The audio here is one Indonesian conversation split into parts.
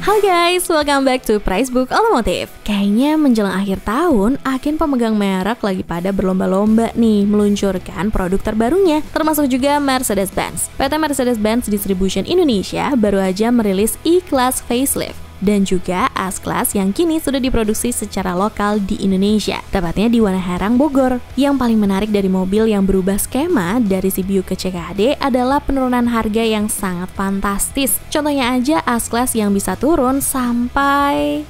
Halo guys, welcome back to Pricebook Automotive. Kayaknya menjelang akhir tahun, agen pemegang merek lagi pada berlomba-lomba nih meluncurkan produk terbarunya, termasuk juga Mercedes-Benz. PT Mercedes-Benz Distribution Indonesia baru aja merilis E-Class facelift dan juga S-Class yang kini sudah diproduksi secara lokal di Indonesia, tepatnya di Wanaharang, Bogor. Yang paling menarik dari mobil yang berubah skema dari CBU ke CKD adalah penurunan harga yang sangat fantastis. Contohnya aja S-Class yang bisa turun sampai...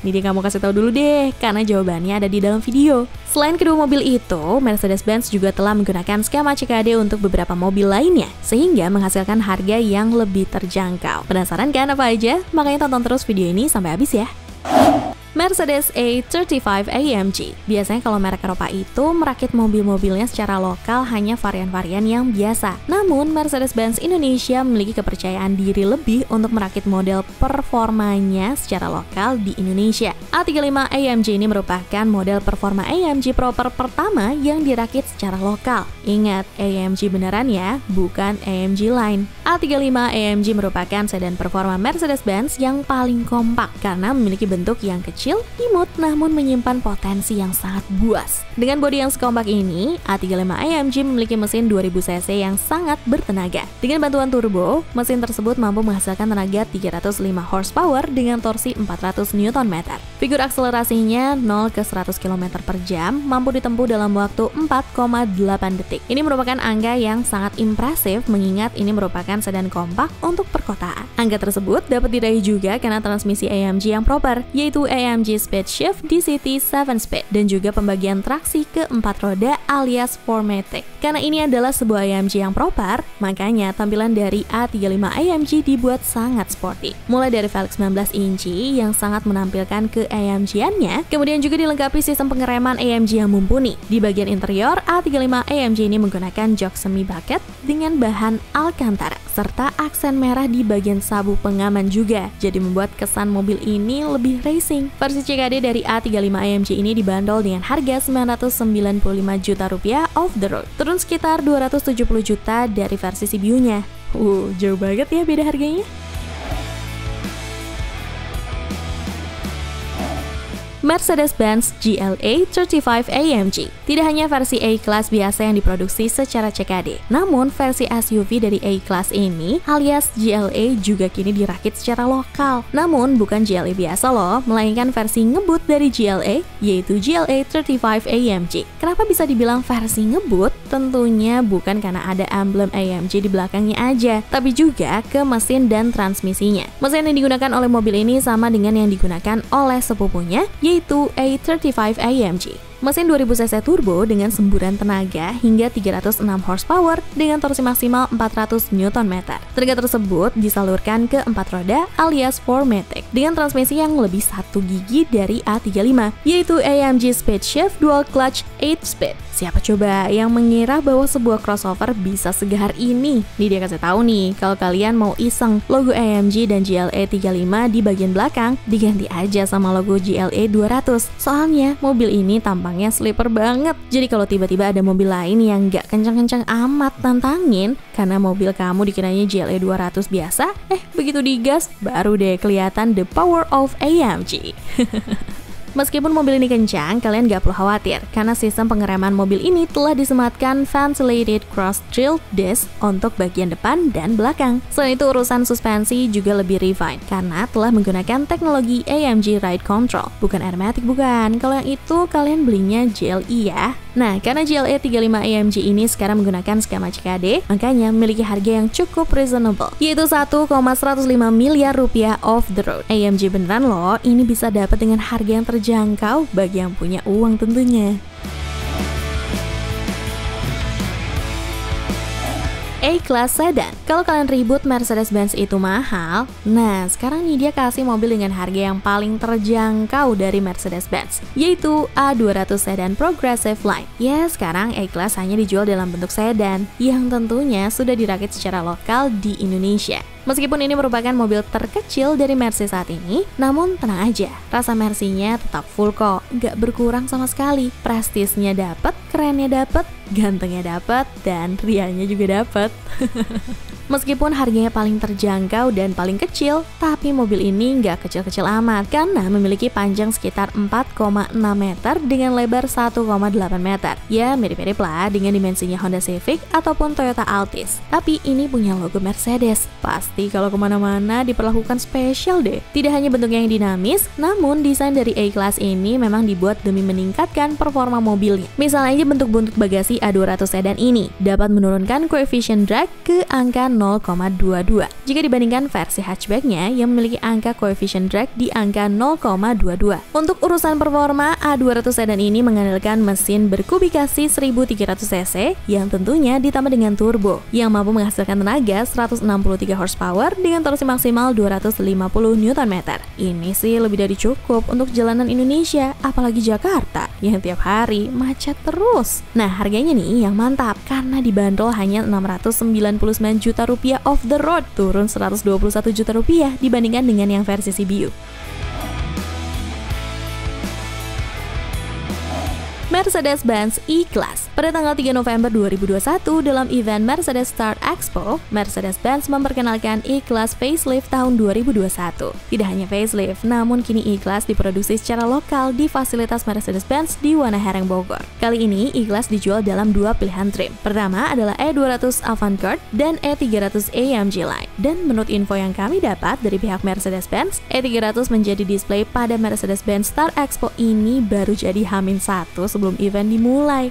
ini dia kamu kasih tahu dulu deh, karena jawabannya ada di dalam video. Selain kedua mobil itu, Mercedes-Benz juga telah menggunakan skema CKD untuk beberapa mobil lainnya, sehingga menghasilkan harga yang lebih terjangkau. Penasaran kan apa aja? Makanya tonton terus video ini sampai habis ya. Mercedes A35 AMG. Biasanya kalau merek Eropa itu merakit mobil-mobilnya secara lokal hanya varian-varian yang biasa. Namun Mercedes-Benz Indonesia memiliki kepercayaan diri lebih untuk merakit model performanya secara lokal di Indonesia. A35 AMG ini merupakan model performa AMG proper pertama yang dirakit secara lokal. Ingat, AMG beneran ya, bukan AMG Line. A35 AMG merupakan sedan performa Mercedes-Benz yang paling kompak karena memiliki bentuk yang kecil, imut, namun menyimpan potensi yang sangat buas. Dengan bodi yang sekompak ini, A35 AMG memiliki mesin 2000 cc yang sangat bertenaga. Dengan bantuan turbo, mesin tersebut mampu menghasilkan tenaga 305 horsepower dengan torsi 400 Nm. Figur akselerasinya 0 ke 100 km per jam mampu ditempuh dalam waktu 4,8 detik. Ini merupakan angka yang sangat impresif mengingat ini merupakan sedan kompak untuk perkotaan. Angka tersebut dapat diraih juga karena transmisi AMG yang proper, yaitu AMG Speed Shift DCT 7-Speed dan juga pembagian traksi ke 4 roda alias 4MATIC. Karena ini adalah sebuah AMG yang proper, makanya tampilan dari A35 AMG dibuat sangat sporty. Mulai dari velg 19 inci yang sangat menampilkan ke AMG-annya, kemudian juga dilengkapi sistem pengereman AMG yang mumpuni. Di bagian interior, A35 AMG ini menggunakan jok semi bucket dengan bahan Alcantara, serta aksen merah di bagian sabuk pengaman juga, jadi membuat kesan mobil ini lebih racing. Versi CKD dari A35 AMG ini dibanderol dengan harga Rp995 juta off the road, turun sekitar Rp270 juta dari versi CBU-nya. Jauh banget ya beda harganya. Mercedes-Benz GLA 35 AMG. Tidak hanya versi A-Class biasa yang diproduksi secara CKD, namun versi SUV dari A-Class ini alias GLA juga kini dirakit secara lokal. Namun bukan GLA biasa loh, melainkan versi ngebut dari GLA, yaitu GLA 35 AMG. Kenapa bisa dibilang versi ngebut? Tentunya bukan karena ada emblem AMG di belakangnya aja, tapi juga ke mesin dan transmisinya. Mesin yang digunakan oleh mobil ini sama dengan yang digunakan oleh sepupunya, yaitu A35 AMG. Mesin 2000 cc turbo dengan semburan tenaga hingga 306 horsepower dengan torsi maksimal 400 Nm. Tenaga tersebut disalurkan ke 4 roda alias 4MATIC dengan transmisi yang lebih satu gigi dari A35, yaitu AMG Speed Shift Dual Clutch 8-Speed. Siapa coba yang mengira bahwa sebuah crossover bisa segar ini? Nih dia kasih tahu nih, kalau kalian mau iseng logo AMG dan GLA 35 di bagian belakang, diganti aja sama logo GLA 200. Soalnya mobil ini tampaknya sleeper banget. Jadi kalau tiba-tiba ada mobil lain yang gak kencang-kencang amat tantangin karena mobil kamu dikiranya GLA 200 biasa, begitu digas baru deh kelihatan the power of AMG. Meskipun mobil ini kencang, kalian gak perlu khawatir karena sistem pengereman mobil ini telah disematkan ventilated cross-drilled disc untuk bagian depan dan belakang. Selain itu, urusan suspensi juga lebih refined karena telah menggunakan teknologi AMG Ride Control, bukan Airmatic bukan. Kalau yang itu kalian belinya GLE ya. Nah, karena GLA 35 AMG ini sekarang menggunakan skema CKD, makanya memiliki harga yang cukup reasonable, yaitu Rp1,105 miliar off the road. AMG beneran loh, ini bisa dapat dengan harga yang terjangkau bagi yang punya uang tentunya. A-Class Sedan. Kalau kalian ribut Mercedes-Benz itu mahal, nah sekarang nih dia kasih mobil dengan harga yang paling terjangkau dari Mercedes-Benz, yaitu A200 Sedan Progressive Line. Ya, sekarang A-Class hanya dijual dalam bentuk sedan, yang tentunya sudah dirakit secara lokal di Indonesia. Meskipun ini merupakan mobil terkecil dari Mercy saat ini, namun tenang aja, rasa Mercy-nya tetap full kok, gak berkurang sama sekali. Prestisnya dapet, kerennya dapet, gantengnya dapet, dan rianya juga dapet. Meskipun harganya paling terjangkau dan paling kecil, tapi mobil ini nggak kecil-kecil amat karena memiliki panjang sekitar 4,6 meter dengan lebar 1,8 meter. Ya, mirip-mirip lah dengan dimensinya Honda Civic ataupun Toyota Altis. Tapi ini punya logo Mercedes. Pasti kalau kemana-mana diperlakukan spesial deh. Tidak hanya bentuknya yang dinamis, namun desain dari A-Class ini memang dibuat demi meningkatkan performa mobilnya. Misalnya aja bentuk bagasi A200 sedan ini dapat menurunkan koefisien drag ke angka 0,22 jika dibandingkan versi hatchbacknya yang memiliki angka koefisien drag di angka 0,22. Untuk urusan performa, A200 sedan ini mengandalkan mesin berkubikasi 1300 cc yang tentunya ditambah dengan turbo yang mampu menghasilkan tenaga 163 horsepower dengan torsi maksimal 250 Nm. Ini sih lebih dari cukup untuk jalanan Indonesia, apalagi Jakarta yang tiap hari macet terus. Nah, harganya nih yang mantap karena dibanderol hanya 699 juta rupiah off the road, turun 121 juta rupiah dibandingkan dengan yang versi CBU. Mercedes-Benz E-Class. Pada tanggal 3 November 2021 dalam event Mercedes Start Expo, Mercedes-Benz memperkenalkan E-Class facelift tahun 2021. Tidak hanya facelift, namun kini E-Class diproduksi secara lokal di fasilitas Mercedes-Benz di Wanaherang, Bogor. Kali ini E-Class dijual dalam dua pilihan trim. Pertama adalah E200 Avantgarde dan E300 AMG Line. Dan menurut info yang kami dapat dari pihak Mercedes-Benz, E300 menjadi display pada Mercedes-Benz Start Expo ini baru jadi H-1 sebelum event dimulai.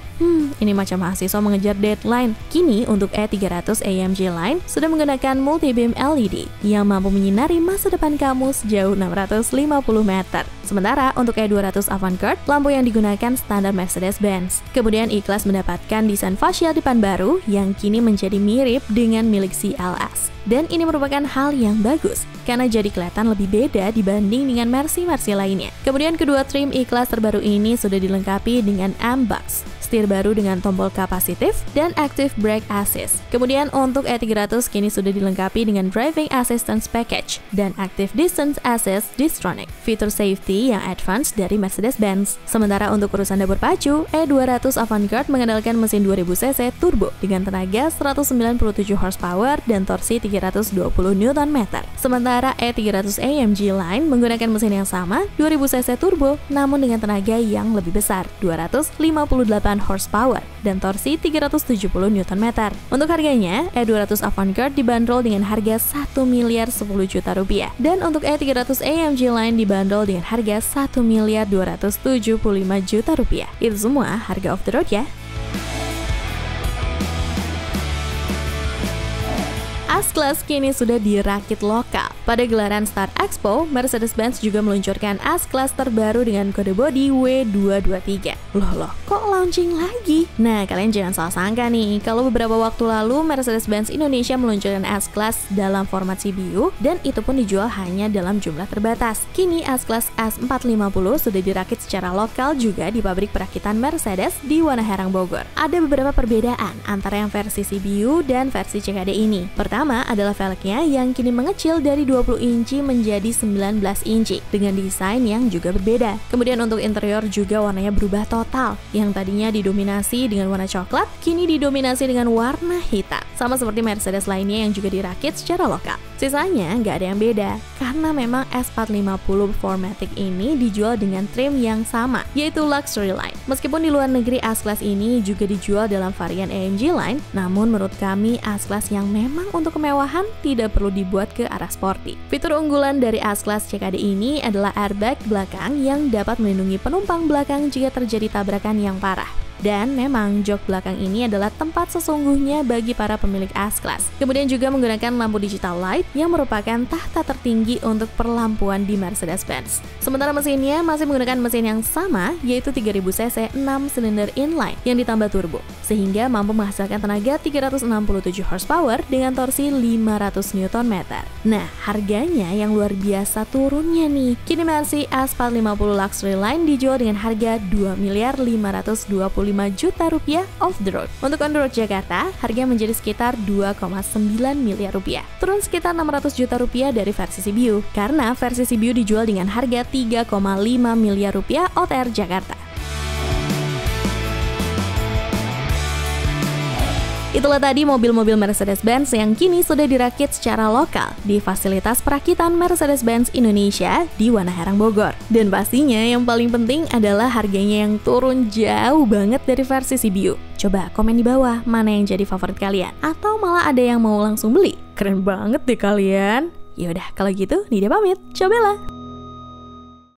Ini macam mahasiswa mengejar deadline. Kini untuk E300 AMG Line sudah menggunakan multi-beam LED yang mampu menyinari masa depan kamu sejauh 650 meter. Sementara untuk E200 Avantgarde, lampu yang digunakan standar Mercedes-Benz. Kemudian E-Class mendapatkan desain fascia depan baru yang kini menjadi mirip dengan milik CLS. Dan ini merupakan hal yang bagus karena jadi kelihatan lebih beda dibanding dengan Mercy lainnya. Kemudian kedua trim E-Class terbaru ini sudah dilengkapi dengan M-Box, setir baru dengan tombol kapasitif, dan Active Brake Assist. Kemudian untuk E300 kini sudah dilengkapi dengan Driving Assistance Package dan Active Distance Assist Distronic, fitur safety yang advance dari Mercedes-Benz. Sementara untuk urusan dapur pacu, E200 Avantgarde mengandalkan mesin 2000 cc turbo dengan tenaga 197 horsepower dan torsi 320 Nm. Sementara E300 AMG Line menggunakan mesin yang sama, 2000 cc turbo, namun dengan tenaga yang lebih besar, 258 horsepower dan torsi 370 Nm. Untuk harganya, E200 Avantgarde dibanderol dengan harga 1 miliar 10 juta rupiah. Dan untuk E300 AMG Line dibanderol dengan harga 1 miliar 275 juta rupiah. Itu semua harga off the road ya. S-Class kini sudah dirakit lokal. Pada gelaran Start Expo, Mercedes-Benz juga meluncurkan S-Class terbaru dengan kode bodi W223. Loh, kok launching lagi? Nah, kalian jangan salah sangka nih, kalau beberapa waktu lalu Mercedes-Benz Indonesia meluncurkan S-Class dalam format CBU, dan itu pun dijual hanya dalam jumlah terbatas. Kini S-Class S450 sudah dirakit secara lokal juga di pabrik perakitan Mercedes di Wanaherang, Bogor. Ada beberapa perbedaan antara yang versi CBU dan versi CKD ini. Pertama adalah velgnya yang kini mengecil dari 20 inci menjadi 19 inci dengan desain yang juga berbeda. Kemudian untuk interior juga warnanya berubah total. Yang tadinya didominasi dengan warna coklat, kini didominasi dengan warna hitam. Sama seperti Mercedes lainnya yang juga dirakit secara lokal. Sisanya nggak ada yang beda, karena memang S450 4MATIC ini dijual dengan trim yang sama, yaitu Luxury Line. Meskipun di luar negeri S-Class ini juga dijual dalam varian AMG Line, namun menurut kami S-Class yang memang untuk kemewahan tidak perlu dibuat ke arah sporty. Fitur unggulan dari S-Class CKD ini adalah airbag belakang yang dapat melindungi penumpang belakang jika terjadi tabrakan yang parah. Dan memang jok belakang ini adalah tempat sesungguhnya bagi para pemilik S-Class. Kemudian juga menggunakan lampu digital light yang merupakan tahta tertinggi untuk perlampuan di Mercedes-Benz. Sementara mesinnya masih menggunakan mesin yang sama, yaitu 3000 cc 6 silinder inline yang ditambah turbo, sehingga mampu menghasilkan tenaga 367 horsepower dengan torsi 500 Nm. Nah, harganya yang luar biasa turunnya nih. Kini Mercy S450 Luxury Line dijual dengan harga 2 miliar 525 juta rupiah off the road. Untuk on the road Jakarta, harga menjadi sekitar 2,9 miliar rupiah. Turun sekitar 600 juta rupiah dari versi CBU, karena versi CBU dijual dengan harga 3,5 miliar rupiah OTR Jakarta. Itulah tadi mobil-mobil Mercedes-Benz yang kini sudah dirakit secara lokal di fasilitas perakitan Mercedes-Benz Indonesia di Wanaherang Bogor. Dan pastinya yang paling penting adalah harganya yang turun jauh banget dari versi CBU. Coba komen di bawah mana yang jadi favorit kalian, atau malah ada yang mau langsung beli. Keren banget deh kalian. Yaudah, kalau gitu Nidia pamit. Cobalah.